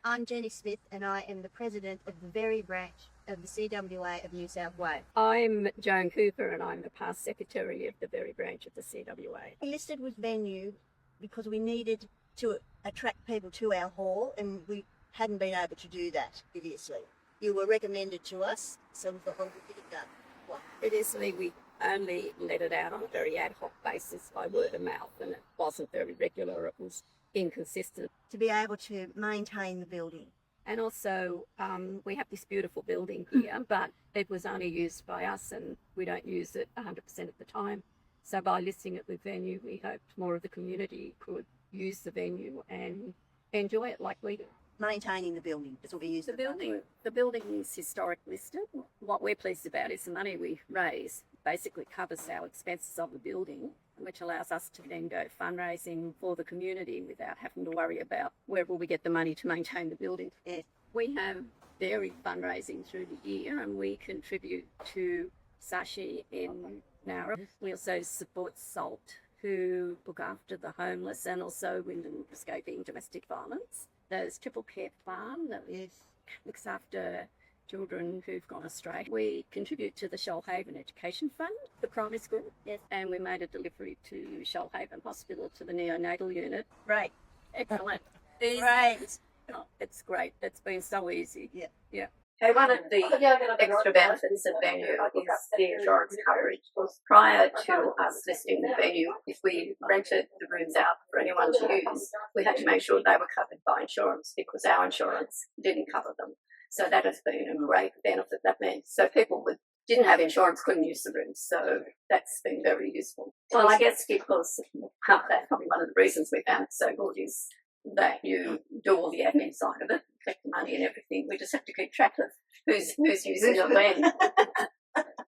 I'm Jenny Smith and I am the President of the Berry Branch of the CWA of New South Wales. I'm Joan Cooper and I'm the past Secretary of the Berry Branch of the CWA. We listed with Vennu because we needed to attract people to our hall and we hadn't been able to do that previously. You were recommended to us, so we thought, well, we'll get it done. Well, Previously, we only let it out on a very ad hoc basis by word of mouth, and it wasn't very regular, it was inconsistent. to be able to maintain the building. And also, we have this beautiful building here, but it was only used by us and we don't use it 100% of the time. So by listing it with Venue, we hoped more of the community could use the venue and enjoy it like we do. Maintaining the building is what we use. The building is historic listed. What we're pleased about is the money we raise basically covers our expenses of the building, which allows us to then go fundraising for the community without having to worry about where will we get the money to maintain the building. Yes. We have varied fundraising through the year and we contribute to Sashi in Nowra. We also support SALT, who look after the homeless and also women escaping domestic violence. There's Triple Care Farm that looks after children who've gone astray. We contribute to the Shoalhaven Education Fund, the primary school, and we made a delivery to Shoalhaven Hospital to the neonatal unit. Great. Excellent. Great. Oh, it's great. It's been so easy. Yeah. Okay, one of the extra benefits of Venue is the insurance coverage. Prior to us listing the venue, if we rented the rooms out for anyone to use, we had to make sure they were covered by insurance because our insurance didn't cover them. So that has been a great benefit. That means so people didn't have insurance couldn't use the rooms. So that's been very useful. Well, I guess because that's probably one of the reasons we found it so good is that you do all the admin side of it, collect the money and everything. We just have to keep track of who's using it when.